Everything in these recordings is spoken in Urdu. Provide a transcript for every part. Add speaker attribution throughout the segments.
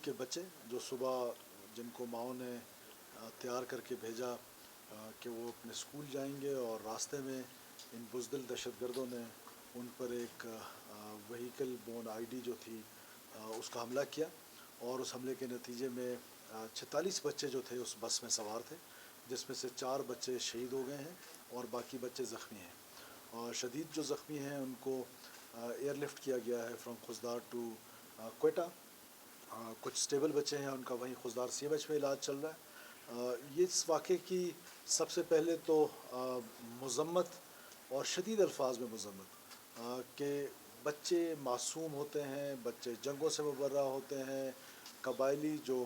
Speaker 1: کے بچے جو صبح جن کو ماؤں نے تیار کر کے بھیجا کہ وہ اپنے اسکول جائیں گے، اور راستے میں ان بزدل دہشت گردوں نے ان پر ایک وہیکل بون آئی ڈی جو تھی اس کا حملہ کیا، اور اس حملے کے نتیجے میں 46 بچے جو تھے اس بس میں سوار تھے، جس میں سے 4 بچے شہید ہو گئے ہیں اور باقی بچے زخمی ہیں، اور شدید جو زخمی ہیں ان کو ایئر لفٹ کیا گیا ہے فرام خضدار ٹو کوئٹہ۔ کچھ اسٹیبل بچے ہیں، ان کا وہیں خضدار سی ایم ایچ میں علاج چل رہا ہے۔ یہ اس واقعے کی سب سے پہلے تو مذمت اور شدید الفاظ میں مذمت کہ بچے معصوم ہوتے ہیں، بچے جنگوں سے مبرہ ہوتے ہیں، قبائلی جو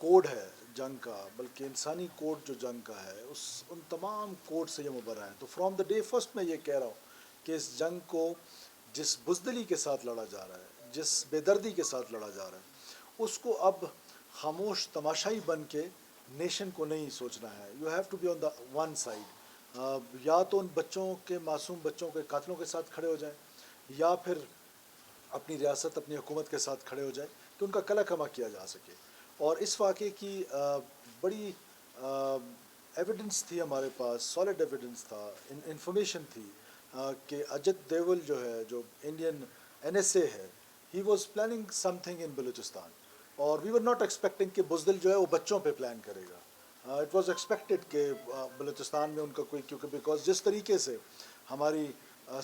Speaker 1: کوڈ ہے جنگ کا، بلکہ انسانی کوڈ جو جنگ کا ہے، ان تمام کوڈ سے یہ مبرہ ہیں۔ تو فرام دا ڈے فرسٹ میں یہ کہہ رہا ہوں کہ اس جنگ کو جس بزدلی کے ساتھ لڑا جا رہا ہے، جس بے دردی کے ساتھ لڑا جا رہا ہے، اس کو اب خاموش تماشائی بن کے نیشن کو نہیں سوچنا ہے۔ You have to be on the one side, یا تو ان بچوں کے، معصوم بچوں کے قاتلوں کے ساتھ کھڑے ہو جائیں، یا پھر اپنی ریاست، اپنی حکومت کے ساتھ کھڑے ہو جائیں کہ ان کا کلا کما کیا جا سکے۔ اور اس واقعے کی بڑی ایویڈنس تھی ہمارے پاس، سالڈ ایویڈنس تھا، انفارمیشن تھی کہ اجت دیول جو ہے، جو انڈین NSA ہے، he was planning some thing in Balochistan, اور وی ور ناٹ ایکسپیکٹنگ کہ بزدل جو ہے وہ بچوں پہ پلان کرے گا۔ اٹ واز ایکسپیکٹڈ کہ بلوچستان میں ان کا کوئی، کیونکہ بیکاز جس طریقے سے ہماری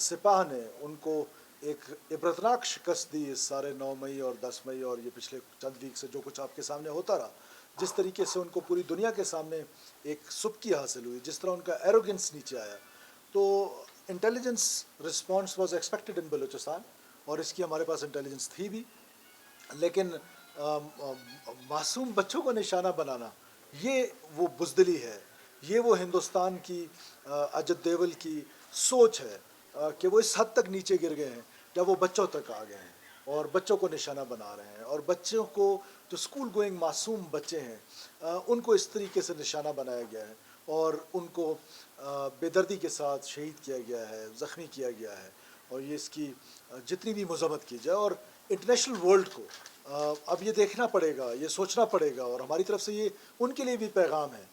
Speaker 1: سپاہ نے ان کو ایک عبرتناک شکست دی اس سارے 9 مئی اور 10 مئی اور یہ پچھلے چند ویک سے جو کچھ آپ کے سامنے ہوتا رہا، جس طریقے سے ان کو پوری دنیا کے سامنے ایک سبکی حاصل ہوئی، جس طرح ان کا ایروگنس نیچے آیا، تو intelligence response was expected in Balochistan, اور اس کی ہمارے پاس انٹیلیجنس تھی بھی، لیکن معصوم بچوں کو نشانہ بنانا یہ وہ بزدلی ہے، یہ وہ ہندوستان کی اجت دیول کی سوچ ہے کہ وہ اس حد تک نیچے گر گئے ہیں جب وہ بچوں تک آ گئے ہیں اور بچوں کو نشانہ بنا رہے ہیں، اور بچوں کو جو اسکول گوئنگ معصوم بچے ہیں ان کو اس طریقے سے نشانہ بنایا گیا ہے، اور ان کو بے دردی کے ساتھ شہید کیا گیا ہے، زخمی کیا گیا ہے، اور یہ اس کی جتنی بھی مذمت کی جائے، اور انٹرنیشنل ورلڈ کو اب یہ دیکھنا پڑے گا، یہ سوچنا پڑے گا، اور ہماری طرف سے یہ ان کے لیے بھی پیغام ہے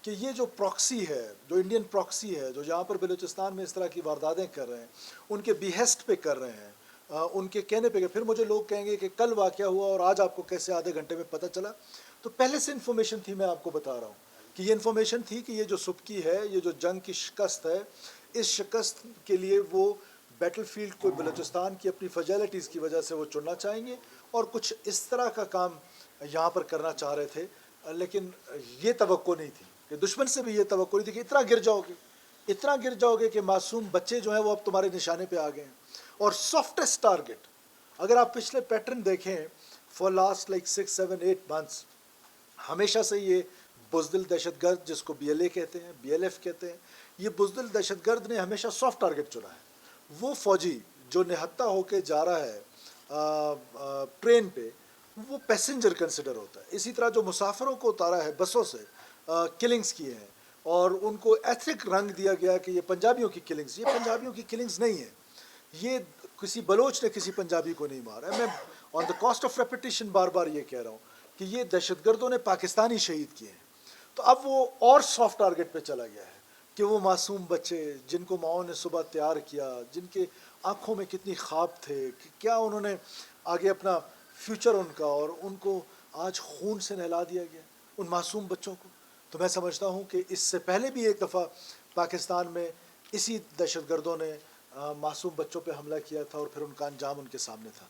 Speaker 1: کہ یہ جو پراکسی ہے، جو انڈین پراکسی ہے، جو یہاں پر بلوچستان میں اس طرح کی وارداتیں کر رہے ہیں، ان کے بیہسٹ پہ کر رہے ہیں، ان کے کہنے پہ، پھر مجھے لوگ کہیں گے کہ کل واقعہ ہوا اور آج آپ کو کیسے آدھے گھنٹے میں پتہ چلا؟ تو پہلے سے انفارمیشن تھی، میں آپ کو بتا رہا ہوں کہ یہ انفارمیشن تھی کہ یہ جو سبکی ہے، یہ جو جنگ کی شکست ہے، اس شکست کے لیے وہ بیٹل فیلڈ کو بلوچستان کی اپنی فجیلٹیز کی وجہ سے وہ چننا چاہیں گے، اور کچھ اس طرح کا کام یہاں پر کرنا چاہ رہے تھے، لیکن یہ توقع نہیں تھی کہ دشمن سے بھی یہ توقع نہیں تھی کہ اتنا گر جاؤ گے، اتنا گر جاؤ گے کہ معصوم بچے جو ہیں وہ اب تمہارے نشانے پہ آ گئے ہیں۔ اور سافٹسٹ ٹارگٹ، اگر آپ پچھلے پیٹرن دیکھیں فار لاسٹ لائک 6-7-8 months، ہمیشہ سے یہ بزدل دہشت گرد، جس کو BLA کہتے ہیں، BLF کہتے ہیں، یہ بزدل دہشت گرد نے ہمیشہ سافٹ ٹارگٹ چنا ہے۔ وہ فوجی جو نہتہ ہو کے جا رہا ہے ٹرین پہ، وہ پیسنجر کنسیڈر ہوتا ہے۔ اسی طرح جو مسافروں کو اتارا ہے بسوں سے، کلنگز کیے ہیں، اور ان کو ایتھنک رنگ دیا گیا کہ یہ پنجابیوں کی کلنگز، یہ پنجابیوں کی کلنگز نہیں ہیں، یہ کسی بلوچ نے کسی پنجابی کو نہیں مارا ہے۔ میں آن دا کاسٹ آف ریپیٹیشن بار بار یہ کہہ رہا ہوں کہ یہ دہشت گردوں نے پاکستانی شہید کیے ہیں۔ تو اب وہ اور سافٹ ٹارگٹ پہ چلا گیا ہے کہ وہ معصوم بچے جن کو ماؤں نے صبح تیار کیا، جن کے آنکھوں میں کتنی خواب تھے کہ کیا انہوں نے آگے اپنا فیوچر ان کا، اور ان کو آج خون سے نہلا دیا گیا، ان معصوم بچوں کو۔ تو میں سمجھتا ہوں کہ اس سے پہلے بھی ایک دفعہ پاکستان میں اسی دہشت گردوں نے معصوم بچوں پہ حملہ کیا تھا، اور پھر ان کا انجام ان کے سامنے تھا۔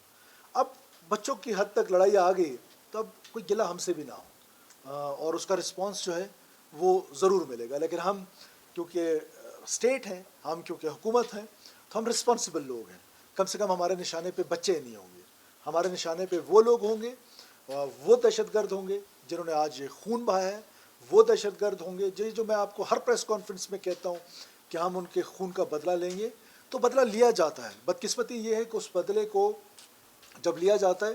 Speaker 1: اب بچوں کی حد تک لڑائی آ گئی تو اب کوئی گلہ ہم سے بھی نہ ہو، اور اس کا رسپانس جو ہے وہ ضرور ملے گا، لیکن ہم کیونکہ اسٹیٹ ہیں، ہم کیونکہ حکومت ہیں، تو ہم رسپانسبل لوگ ہیں۔ کم سے کم ہمارے نشانے پہ بچے نہیں ہوں گے، ہمارے نشانے پہ وہ لوگ ہوں گے، وہ دہشت گرد ہوں گے جنہوں نے آج یہ خون بہایا ہے، وہ دہشت گرد ہوں گے جو میں آپ کو ہر پریس کانفرنس میں کہتا ہوں کہ ہم ان کے خون کا بدلہ لیں گے۔ تو بدلہ لیا جاتا ہے، بدقسمتی یہ ہے کہ اس بدلے کو جب لیا جاتا ہے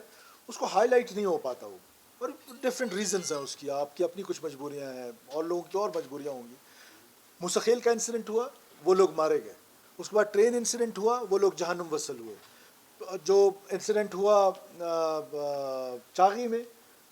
Speaker 1: اس کو ہائی لائٹ نہیں ہو پاتا، وہ اور ڈفرینٹ ریزنز ہیں اس کی، آپ کی اپنی کچھ مجبوریاں ہیں، اور لوگوں کی اور مجبوریاں ہوں گی۔ مسخیل کا انسیڈنٹ ہوا، وہ لوگ مارے گئے، اس کے بعد ٹرین انسیڈنٹ ہوا، وہ لوگ جہنم وصل ہوئے، جو انسیڈنٹ ہوا چاغی میں،